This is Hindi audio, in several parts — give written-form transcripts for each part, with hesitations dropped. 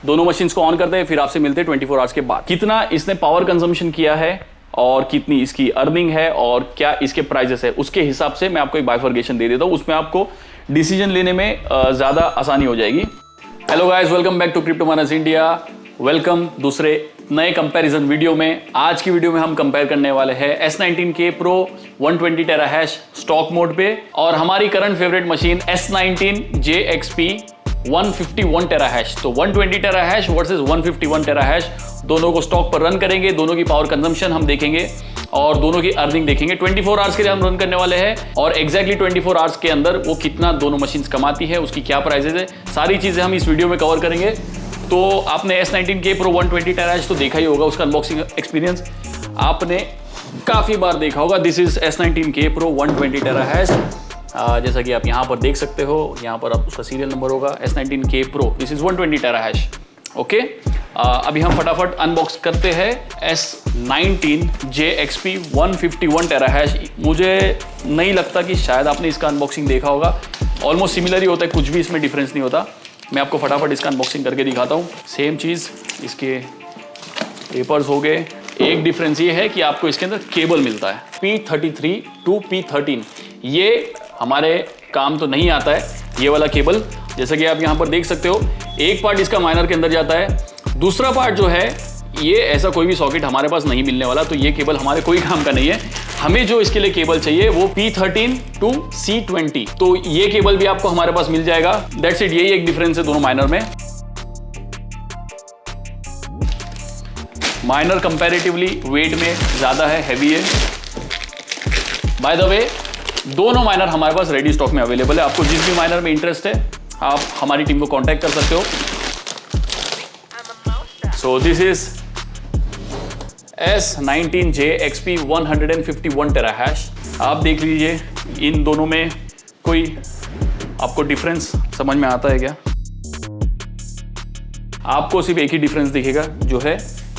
दोनों मशीन्स को ऑन करते हैं, फिर आपसे मिलते हैं 24 आवर्स के बाद। कितना इसने पावर कंजम्पशन किया है और कितनी इसकी अर्निंग है और क्या इसके प्राइजेस है, उसके हिसाब से मैं आपको एक बाइफर्गेशन दे देता हूं। उसमें आपको डिसीजन लेने में ज्यादा आसानी हो जाएगी। Hello guys, welcome back to crypto miners India. Welcome दूसरे नए कंपैरिजन वीडियो में। आज की वीडियो में हम कंपेयर करने वाले हैं S19K Pro 120 tera hash stock mode पे और हमारी current favourite machine S19J XP 151 tera hash. तो 120 tera hash versus 151 tera hash, दोनों को स्टॉक पर रन करेंगे, दोनों की पावर कंजम्पशन हम देखेंगे और दोनों की अर्निंग देखेंगे। 24 आवर्स के लिए हम रन करने वाले हैं और एग्जैक्टली 24 आवर्स के अंदर वो कितना दोनों मशीन्स कमाती है, उसकी क्या प्राइसेस है, सारी चीजें हम इस वीडियो में कवर करेंगे। तो आपने S19K Pro 120 टेरा हैश तो देखा ही होगा, उसका अनबॉक्सिंग एक्सपीरियंस आपने काफी बार देखा होगा। This is S19K Pro 120 tera hash. जैसा कि आप यहाँ पर देख सकते हो, यहाँ पर आप उसका सीरियल नंबर होगा S19K Pro, this is 120 tera hash. Okay, अभी हम फटाफट अनबॉक्स करते हैं S19J XP 151 टेरा हैश। मुझे नहीं लगता कि शायद आपने इसका अनबॉक्सिंग देखा होगा, ऑलमोस्ट सिमिलर ही होता है, कुछ भी इसमें डिफरेंस नहीं होता। मैं आपको फटाफट इसका अनबॉक्सिंग करके दिखाता हूँ। सेम चीज़, इसके पेपर्स हो गए। एक डिफरेंस ये है कि आपको इसके अंदर केबल मिलता है P33 to P13। ये हमारे काम तो नहीं आता है ये वाला केबल, जैसा कि आप यहाँ पर देख सकते हो। एक पार्ट इसका माइनर के अंदर जाता है, दूसरा पार्ट जो है ये ऐसा कोई भी सॉकेट हमारे पास नहीं मिलने वाला, तो ये केबल हमारे कोई काम का नहीं है। हमें जो इसके लिए केबल चाहिए वो P13 to C20, तो ये केबल भी आपको हमारे पास मिल जाएगा। दैट्स इट, यही एक डिफरेंस है दोनों माइनर में। माइनर कंपैरेटिवली वेट में ज्यादा है, हैवी है। बाय द वे, दोनों माइनर हमारे पास रेडी स्टॉक में अवेलेबल है। आपको जिस भी माइनर में इंटरेस्ट है आप हमारी टीम को कांटेक्ट कर सकते हो। So this is S19J XP 151 tera hash. आप देख लीजिए, इन दोनों में कोई आपको डिफरेंस समझ में आता है क्या? आपको सिर्फ एक ही डिफरेंस दिखेगा, जो है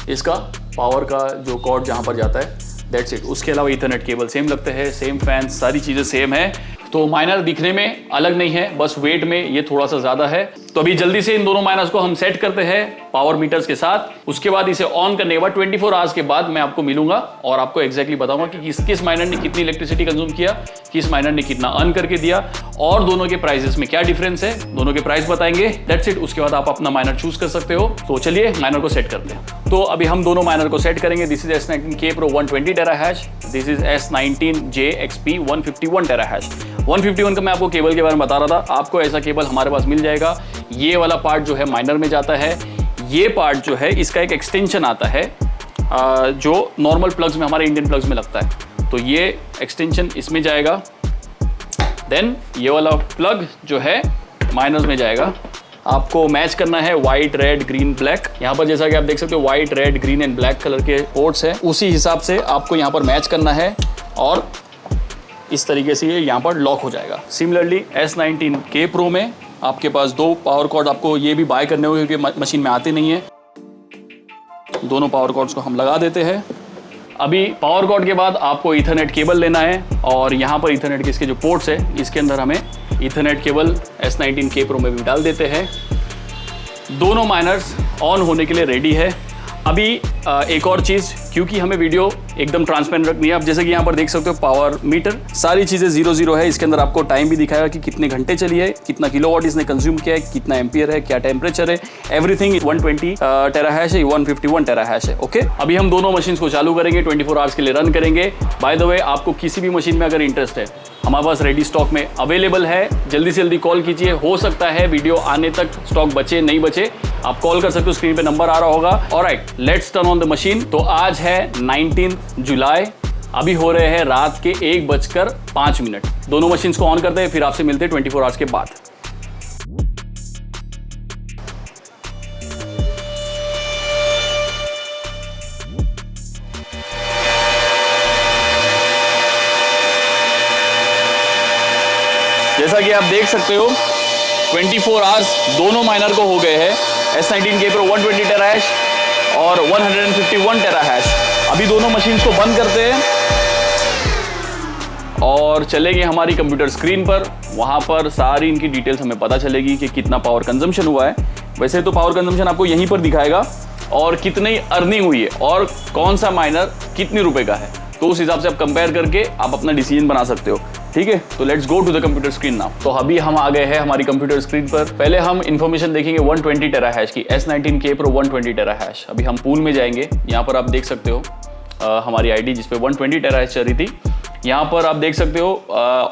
इसका पावर का जो कॉर्ड जहां पर जाता है, दैट्स इट। उसके अलावा इथरनेट केबल सेम लगते हैं, सेम फैन, सारी चीजें सेम है। तो माइनर दिखने में अलग नहीं है, बस वेट में ये थोड़ा सा ज्यादा है। तो अभी जल्दी से इन दोनों माइनर्स को हम सेट करते हैं पावर मीटर्स के साथ। उसके बाद इसे ऑन करने के बाद 24 आवर्स के बाद मैं आपको मिलूंगा और आपको एग्जैक्टली बताऊंगा कि किस माइनर ने कितनी इलेक्ट्रिसिटी कंज्यूम किया, किस माइनर ने कितना अर्न करके दिया और दोनों के प्राइसेस में क्या डिफरेंस है, दोनों के प्राइस बताएंगे। That's it. उसके बाद आप अपना माइनर चूज कर सकते हो। तो चलिए माइनर को सेट करते हैं। तो अभी हम दोनों माइनर को सेट करेंगे। This is S19K Pro 120 tera hash, this is S19J XP 151 tera hash. 151 का मैं आपको केबल के बारे में बता रहा था, आपको ऐसा केबल हमारे पास मिल जाएगा। ये वाला पार्ट जो है माइनर में जाता है, ये पार्ट जो है इसका एक एक्सटेंशन आता है जो नॉर्मल प्लग्स में, हमारे इंडियन प्लग्स में लगता है, तो ये एक्सटेंशन इसमें जाएगा। देन ये वाला प्लग जो है माइनर्स में जाएगा। आपको मैच करना है व्हाइट, रेड, ग्रीन, ब्लैक। यहाँ पर जैसा कि आप देख सकते हो white, red, green and black colour के पोर्ट्स हैं, उसी हिसाब से आपको यहाँ पर मैच करना है और इस तरीके से ये यहाँ पर लॉक हो जाएगा। सिमिलरली S19K Pro में आपके पास दो पावर कॉर्ड आपको ये भी बाय करने होंगे क्योंकि मशीन में आते नहीं है। दोनों पावर कॉर्ड्स को हम लगा देते हैं। अभी पावर कॉर्ड के बाद आपको ईथरनेट केबल लेना है और यहाँ पर ईथरनेट के इसके जो पोर्ट्स है, इसके अंदर हमें ईथरनेट केबल S19K Pro में भी डाल देते हैं। दोनों माइनर्स ऑन होने के लिए रेडी है। अभी एक और चीज़, क्योंकि हमें वीडियो एकदम ट्रांसपेरेंट रखनी है। आप जैसे कि यहाँ पर देख सकते हो पावर मीटर, सारी चीज़ें 0-0 है। इसके अंदर आपको टाइम भी दिखाएगा कि कितने घंटे चली है, कितना किलोवाट इसने कंज्यूम किया है, कितना एम्पियर है, क्या टेम्परेचर है, एवरीथिंग। 120 टेरा हैश है, 151 टेरा हैश है। ओके, अभी हम दोनों मशीन को चालू करेंगे, 24 आवर्स के लिए रन करेंगे। बाय द वे, आपको किसी भी मशीन में अगर इंटरेस्ट है, हमारे पास रेडी स्टॉक में अवेलेबल है। जल्दी से जल्दी कॉल कीजिए, हो सकता है वीडियो आने तक स्टॉक बचे नहीं बचे, आप कॉल कर सकते हो, स्क्रीन पे नंबर आ रहा होगा। Alright, let's turn on the machine. तो आज है 19 जुलाई, अभी हो रहे हैं रात के 1:05। दोनों मशीन्स को ऑन करते हैं, फिर आपसे मिलते हैं 24 आवर्स के बाद। जैसा कि आप देख सकते हो 24 आवर्स दोनों माइनर को हो गए हैं। S19K Pro 120 टेरा हैश और 151 टेरा हैश। अभी दोनों मशीन्स को बंद करते हैं और चलेंगे हमारी कंप्यूटर स्क्रीन पर। वहां पर सारी इनकी डिटेल्स हमें पता चलेगी कि कितना पावर कंजम्पशन हुआ है। वैसे तो पावर कंजम्पशन आपको यहीं पर दिखाएगा और कितनी अर्निंग हुई है और कौन सा माइनर कितने रुपए का है, तो उस हिसाब से आप कंपेयर करके आप अपना डिसीजन बना सकते हो। ठीक है, तो let's go to the computer screen now. तो अभी हम आ गए हैं हमारी कंप्यूटर स्क्रीन पर। पहले हम इंफॉर्मेशन देखेंगे 120 टेरा हैश की, S19K Pro 120 टेरा हैश। अभी हम पूल में जाएंगे, यहाँ पर आप देख सकते हो हमारी आईडी जिसपे 120 टेरा हैश चल रही थी। यहाँ पर आप देख सकते हो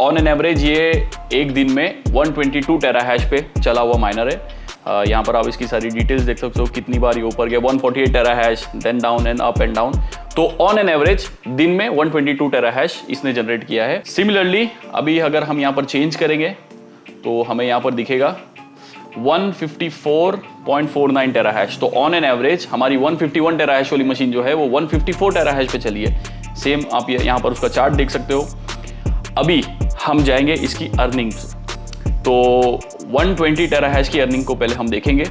ऑन एन एवरेज ये एक दिन में 122 टेरा हैश पे चला हुआ माइनर है। यहाँ पर आप इसकी सारी डिटेल्स देख सकते हो, कितनी बार ये ऊपर गया, 148 terahash, then down and up and down. तो ऑन एन एवरेज दिन में 122 टेरा हैश इसने जनरेट किया है। सिमिलरली अभी अगर हम यहाँ पर चेंज करेंगे तो हमें यहाँ पर दिखेगा 154.49 टेरा हैश। तो ऑन एन एवरेज हमारी 151 टेरा हैश वाली मशीन जो है वो 154 टेरा हैश पे चली है। सेम आप यहाँ पर उसका चार्ट देख सकते हो। अभी हम जाएंगे इसकी अर्निंग्स। तो 120 टेरा हैश की अर्निंग को पहले हम देखेंगे।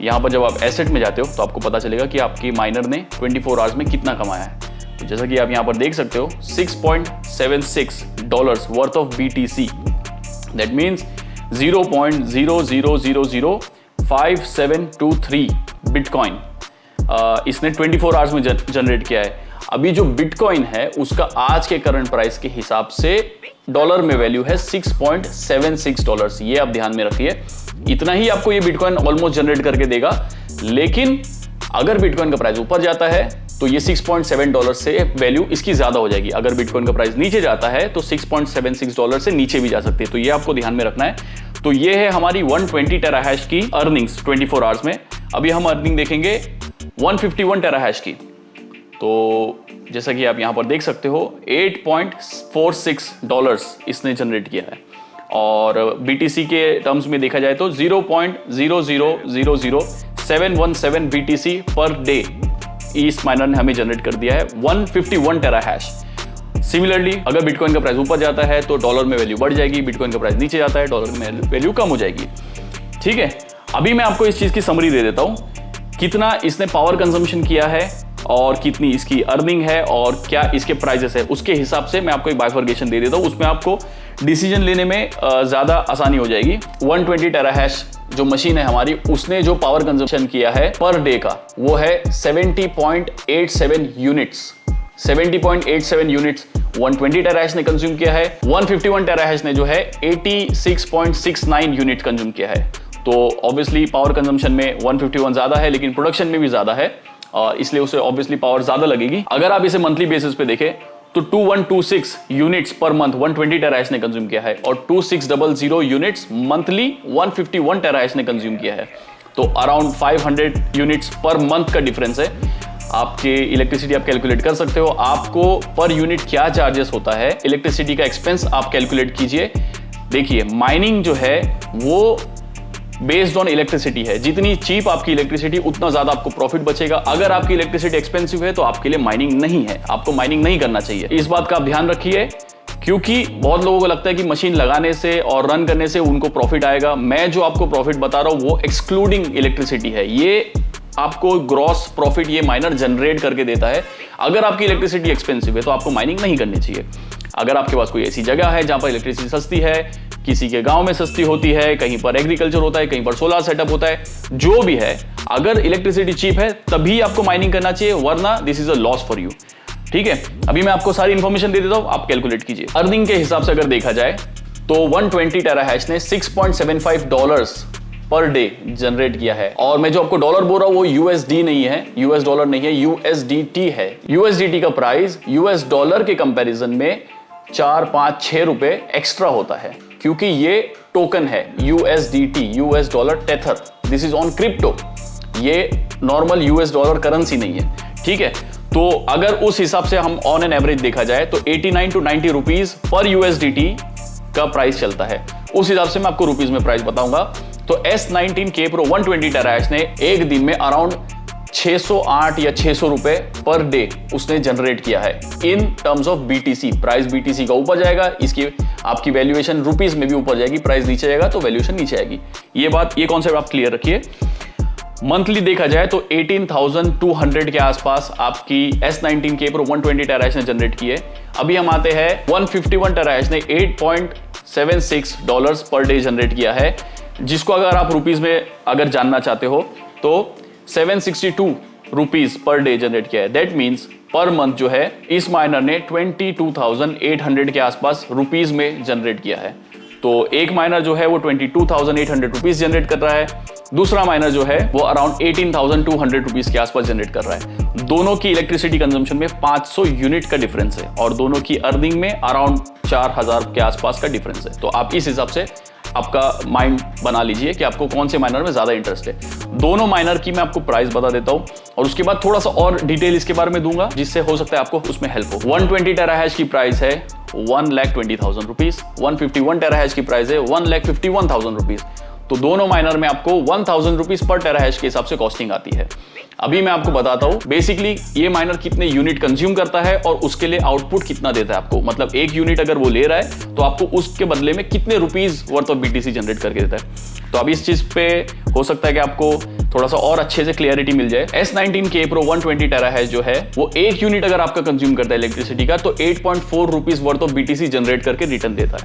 यहाँ पर जब आप एसेट में जाते हो तो आपको पता चलेगा कि आपकी माइनर ने 24 आवर्स में कितना कमाया है। तो जैसा कि आप यहाँ पर देख सकते हो $6.76 worth of BTC, that means 0.00005723 bitcoin इसने 24 आवर्स में जनरेट किया है। अभी जो बिटकॉइन है उसका आज के करंट प्राइस के हिसाब से डॉलर में वैल्यू है $6.76। ये आप ध्यान में रखिए, इतना ही आपको ये बिटकॉइन ऑलमोस्ट जनरेट करके देगा। लेकिन अगर बिटकॉइन का प्राइस ऊपर जाता है तो ये $6.7 से वैल्यू इसकी ज्यादा हो जाएगी। अगर बिटकॉइन का प्राइस नीचे जाता है तो $6.76 से नीचे भी जा सकती है। तो ये आपको ध्यान में रखना है। तो ये है हमारी 120 टेरा हैश की अर्निंग्स 24 आवर्स में। अभी हम अर्निंग देखेंगे 151 टेरा हैश की। तो जैसा कि आप यहाँ पर देख सकते हो $8.46 इसने जनरेट किया है और BTC के टर्म्स में देखा जाए तो 0.0000717 BTC पर डे इस माइनर ने हमें जनरेट कर दिया है 151 टेरा हैश। सिमिलरली अगर बिटकॉइन का प्राइस ऊपर जाता है तो डॉलर में वैल्यू बढ़ जाएगी, बिटकॉइन का प्राइस नीचे जाता है डॉलर में वैल्यू कम हो जाएगी। ठीक है, अभी मैं आपको इस चीज की समरी दे देता हूं, कितना इसने पावर कंजम्पशन किया है और कितनी इसकी अर्निंग है और क्या इसके प्राइजेस है। उसके हिसाब से मैं आपको एक बाइफर्गेशन दे देता हूं, उसमें आपको डिसीजन लेने में ज्यादा आसानी हो जाएगी। 120 टेरा हैश जो मशीन है हमारी, उसने जो पावर कंजम्पशन किया है पर डे का वो है 70.87 यूनिट्स। 70.87 यूनिट्स 120 टेरा हैश ने कंज्यूम किया है। 151 टेरा हैश ने जो है 86.69 यूनिट कंज्यूम किया है। तो ऑब्वियसली पावर कंजम्पशन में 151 ज्यादा है लेकिन प्रोडक्शन में भी ज्यादा है, इसलिए उसे ऑब्वियसली पावर ज्यादा लगेगी। अगर आप इसे मंथली बेसिस पे देखें तो 2126 units per month 120 tera hash ने कंज्यूम किया है और 2600 यूनिट्स मंथली 151 टेरा हैश ने कंज्यूम किया है। तो अराउंड 500 यूनिट्स पर मंथ का डिफरेंस है। आपके इलेक्ट्रिसिटी आप कैलकुलेट कर सकते हो, आपको पर यूनिट क्या चार्जेस होता है, इलेक्ट्रिसिटी का एक्सपेंस आप कैलकुलेट कीजिए। देखिए माइनिंग जो है वो बेस्ड ऑन इलेक्ट्रिसिटी है, जितनी चीप आपकी इलेक्ट्रिसिटी उतना ज्यादा आपको प्रॉफिट बचेगा। अगर आपकी इलेक्ट्रिसिटी एक्सपेंसिव है तो आपके लिए माइनिंग नहीं है, आपको माइनिंग नहीं करना चाहिए। इस बात का आप ध्यान रखिए, क्योंकि बहुत लोगों को लगता है कि मशीन लगाने से और रन करने से उनको प्रॉफिट आएगा। मैं जो आपको प्रॉफिट बता रहा हूं वो एक्सक्लूडिंग इलेक्ट्रिसिटी है, ये आपको ग्रॉस प्रॉफिट ये माइनर जनरेट करके देता है। अगर आपकी इलेक्ट्रिसिटी एक्सपेंसिव है तो आपको माइनिंग नहीं करनी चाहिए। अगर आपके पास कोई ऐसी जगह है जहां पर इलेक्ट्रिसिटी सस्ती है, किसी के गांव में सस्ती होती है, कहीं पर एग्रीकल्चर होता है, कहीं पर सोलर सेटअप होता है, जो भी है, अगर इलेक्ट्रिसिटी चीप है तभी आपको माइनिंग करना चाहिए, वरना this is a loss for you. ठीक है, अभी मैं आपको सारी इंफॉर्मेशन दे देता हूं, आप कैलकुलेट कीजिए। अर्निंग के हिसाब से अगर देखा जाए तो 120 टेरा हैश ने $6.75 पर डे जनरेट किया है। और मैं जो आपको डॉलर बोल रहा हूं वो USD नहीं है, US डॉलर नहीं है, USDT है। USDT का प्राइस US डॉलर के कंपैरिजन में 4, 5, 6 रुपए एक्स्ट्रा होता है, क्योंकि ये टोकन है USDT, US dollar tether. This is on crypto, ये नॉर्मल US डॉलर करेंसी नहीं है। ठीक है, तो अगर उस हिसाब से हम ऑन एन एवरेज देखा जाए तो 89 to 90 रुपीज पर USDT का प्राइस चलता है। उस हिसाब से मैं आपको रुपीज में प्राइस बताऊंगा। तो S19K Pro 120 टेरा हैश ने एक दिन में अराउंड 608 या 600 रुपए पर डे उसने जनरेट किया है इन terms of BTC। Price BTC का ऊपर जाएगा, इसकी आपकी वैल्यूएशन रुपीज में भी ऊपर जाएगी, प्राइस नीचे जाएगा तो वैल्यूएशन नीचे आएगी। ये कॉन्सेप्ट आप क्लियर रखिए। मंथली देखा जाए तो 18,200 के आसपास आपकी S19K Pro 120 टेरा हैश ने जनरेट की है। अभी हम आते हैं 151 टेरा हैश ने $8.76 पर डे जनरेट किया है। जिसको अगर आप रुपीज में अगर जानना चाहते हो तो 762 रुपीज पर डे जनरेट किया है। दैट मीन्स पर मंथ जो है इस माइनर ने 22,800 के आसपास रुपीज में जनरेट किया है। तो एक माइनर जो है वो 22,800 रुपीज जनरेट कर रहा है, दूसरा माइनर जो है वो अराउंड 18,200 रुपीज के आसपास जनरेट कर रहा है। दोनों की इलेक्ट्रिसिटी कंजम्पशन में 500 यूनिट का डिफरेंस है और दोनों की अर्निंग में अराउंड 4,000 के आसपास का डिफरेंस है। तो आप इस हिसाब से आपका माइंड बना लीजिए कि आपको कौन से माइनर में ज्यादा इंटरेस्ट है। दोनों माइनर की मैं आपको प्राइस बता देता हूं और उसके बाद थोड़ा सा और डिटेल इसके बारे में दूंगा जिससे हो सकता है आपको उसमें हेल्प हो। 120 टेराहैश की प्राइस है 1,20,000 रुपीज, 151 टेराहैश की प्राइस है 1,51,000 रुपीज। तो दोनों माइनर में आपको 1,000 रुपीज पर टेराहैश के हिसाब से कॉस्टिंग आती है। अभी मैं आपको बताता हूं बेसिकली ये माइनर कितने यूनिट कंज्यूम करता है और उसके लिए आउटपुट कितना देता है आपको। मतलब एक यूनिट अगर वो ले रहा है तो आपको उसके बदले में कितने rupees worth of BTC generate करके देता है। तो अब इस चीज पे हो सकता है कि आपको थोड़ा सा और अच्छे से क्लियरिटी मिल जाए। S19K Pro 120 टेराहैश जो है वो एक यूनिट अगर आपका कंज्यूम करता है इलेक्ट्रिसिटी का तो 8.4 rupees worth of BTC generate करके रिटर्न देता है।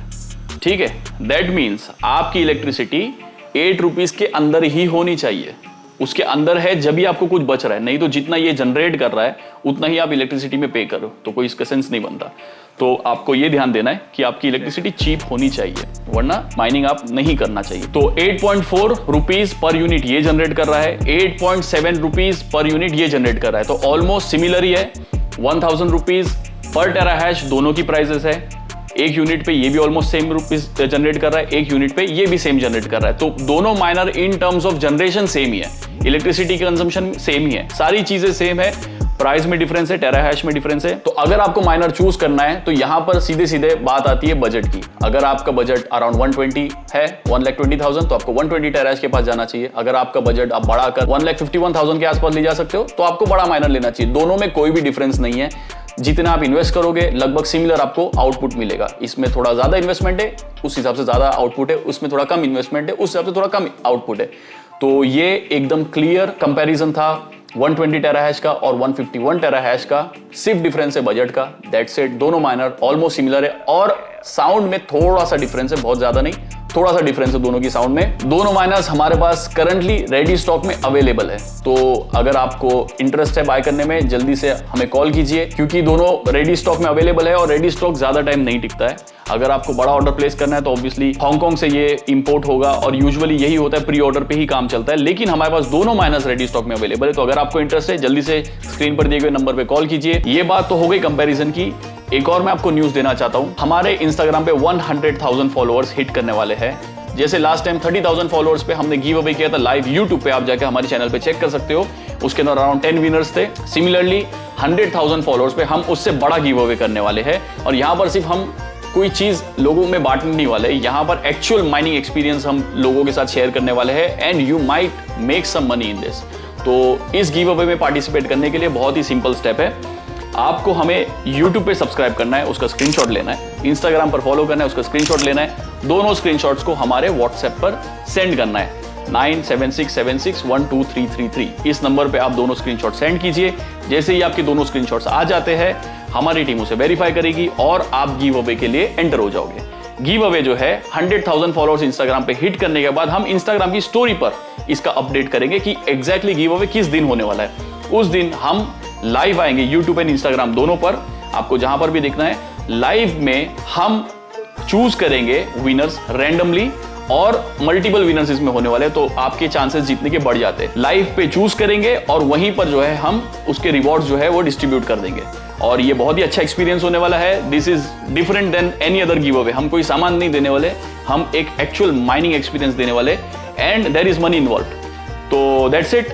ठीक है, दैट मीन्स आपकी इलेक्ट्रिसिटी 8 रुपीज के अंदर ही होनी चाहिए। उसके अंदर है जब भी आपको कुछ बच रहा है, नहीं तो जितना ये जनरेट कर रहा है उतना ही आप इलेक्ट्रिसिटी में पे करो तो कोई इसका सेंस नहीं बनता। तो आपको ये ध्यान देना है कि आपकी इलेक्ट्रिसिटी चीप होनी चाहिए वरना माइनिंग आप नहीं करना चाहिए। तो 8.4 रुपीज पर यूनिट ये जनरेट कर रहा है, 8.7 रुपीज पर यूनिट ये जनरेट कर रहा है। तो ऑलमोस्ट सिमिलर ही है। 1,000 रुपीज पर टेराहैश दोनों की प्राइसेस है। एक यूनिट पे ये भी ऑलमोस्ट सेम रुपीज जनरेट कर रहा है, एक यूनिट पे ये भी सेम जनरेट कर रहा है। तो दोनों miner in terms of generation same ही है, इलेक्ट्रिसिटी कंजम्पशन सेम ही है, सारी चीजें सेम है, प्राइस में डिफरेंस है, टेराहैश में डिफरेंस है। तो अगर आपको माइनर चूज करना है तो यहां पर सीधे सीधे बात आती है बजट की। अगर आपका बजट अराउंड 120 है 1,20,000 तो आपको 120 टेराहैश के पास जाना चाहिए। अगर आपका बजट आप बढ़ाकर 1,51,000 के आसपास ले जा सकते हो तो आपको बड़ा माइनर लेना चाहिए। दोनों में कोई भी डिफरेंस नहीं है, जितना आप इन्वेस्ट करोगे लगभग सिमिलर आपको आउटपुट मिलेगा। इसमें थोड़ा ज्यादा इन्वेस्टमेंट है उस हिसाब से ज्यादा आउटपुट है, उसमें थोड़ा कम इन्वेस्टमेंट है उस हिसाब से थोड़ा कम आउटपुट है। तो ये एकदम क्लियर कंपैरिजन था 120 टेराहैश का और 151 टेराहैश का। सिर्फ डिफरेंस है बजट का, दैट्स इट। दोनों माइनर ऑलमोस्ट सिमिलर है और साउंड में थोड़ा सा डिफरेंस है, बहुत ज्यादा नहीं, थोड़ा सा डिफरेंस है दोनों की साउंड में। दोनों माइनर्स हमारे पास करंटली रेडी स्टॉक में अवेलेबल है। तो अगर आपको इंटरेस्ट है बाय करने में जल्दी से हमें कॉल कीजिए क्योंकि दोनों रेडी स्टॉक में अवेलेबल है और रेडी स्टॉक ज्यादा टाइम नहीं टिकता है। अगर आपको बड़ा ऑर्डर प्लेस करना है तो ऑब्वियसली हांगकांग से ये इंपोर्ट होगा और यूजुअली यही होता है, प्री ऑर्डर पे ही काम चलता है। लेकिन हमारे पास दोनों माइनर्स रेडी स्टॉक में अवेलेबल है। तो अगर आपको इंटरेस्ट है जल्दी से स्क्रीन पर दिए गए नंबर पे कॉल कीजिए। ये बात तो हो गई कंपैरिजन की। एक और मैं आपको न्यूज देना चाहता हूं, हमारे इंस्टाग्राम पे 100,000 फॉलोअर्स हिट करने वाले हैं। जैसे लास्ट टाइम 30,000 फॉलोअर्स पे हमने गिव अवे किया था लाइव यूट्यूब पे, आप जाके हमारे चैनल पे चेक कर सकते हो। उसके अंदर अराउंड 10 विनर्स थे। सिमिलरली 100,000 फॉलोअर्स पे हम उससे बड़ा गिव अवे करने वाले हैं और यहाँ पर सिर्फ हम कोई चीज लोगों में बांटने नहीं वाले, यहाँ पर एक्चुअल माइनिंग एक्सपीरियंस हम लोगों के साथ शेयर करने वाले हैं and you might make some money in this. तो इस गिव अवे में पार्टिसिपेट करने के लिए बहुत ही सिंपल स्टेप है, आपको हमें YouTube पे सब्सक्राइब करना है, उसका स्क्रीनशॉट लेना है, Instagram पर फॉलो करना है, उसका स्क्रीनशॉट लेना है। दोनों स्क्रीनशॉट्स को हमारे WhatsApp पर सेंड करना है 9767612333। इस नंबर पे आप दोनों स्क्रीनशॉट सेंड कीजिए। जैसे ही आपके दोनों स्क्रीनशॉट्स आ जाते हैं हमारी टीम उसे वेरीफाई करेगी और आप गिव अवे के लिए एंटर हो जाओगे। गिव अवे जो है 100,000 फॉलोअर्स इंस्टाग्राम पे हिट करने के बाद हम इंस्टाग्राम की स्टोरी पर इसका अपडेट करेंगे कि एग्जैक्टली गिव अवे किस दिन होने वाला है। उस दिन हम लाइव आएंगे यूट्यूब एंड इंस्टाग्राम दोनों पर, आपको जहां पर भी देखना है। लाइव में हम चूज करेंगे विनर्स रैंडमली और मल्टीपल विनर्स इसमें होने वाले हैं, तो आपके चांसेस जीतने के बढ़ जाते हैं। लाइव पे चूज करेंगे और वहीं पर जो है हम उसके रिवॉर्ड्स जो है वो डिस्ट्रीब्यूट कर देंगे और ये बहुत ही अच्छा एक्सपीरियंस होने वाला है। This is different than any other giveaway. हम कोई सामान नहीं देने वाले, हम एक एक्चुअल माइनिंग एक्सपीरियंस देने वाले and there is money involve. तो दैट्स इट।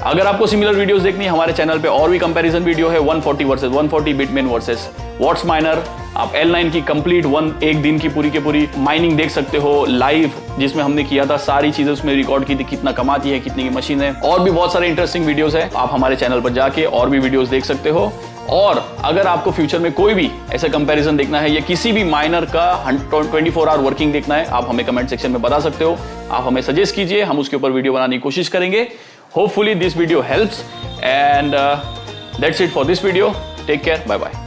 अगर आपको सिमिलर वीडियोस देखनी है हमारे चैनल पे और भी कंपैरिजन वीडियो है 140 वर्सेस 140 बिटमेन वर्सेस व्हाट्स माइनर। आप L9 की कंप्लीट एक दिन की पूरी के पूरी माइनिंग देख सकते हो लाइव, जिसमें हमने किया था, सारी चीजें उसमें रिकॉर्ड की थी, कितना कमाती है, कितनी की मशीन है, और भी बहुत सारे इंटरेस्टिंग वीडियोस है। आप हमारे चैनल पर जाके और भी वीडियोस देख सकते हो। और अगर आपको फ्यूचर में कोई भी ऐसा कंपैरिजन देखना है या किसी भी माइनर का 24 आवर वर्किंग देखना है, आप हमें कमेंट सेक्शन में बता सकते हो। आप हमें सजेस्ट कीजिए, हम उसके ऊपर वीडियो बनाने की कोशिश करेंगे। Hopefully this video helps and that's it for this video. Take care. Bye bye.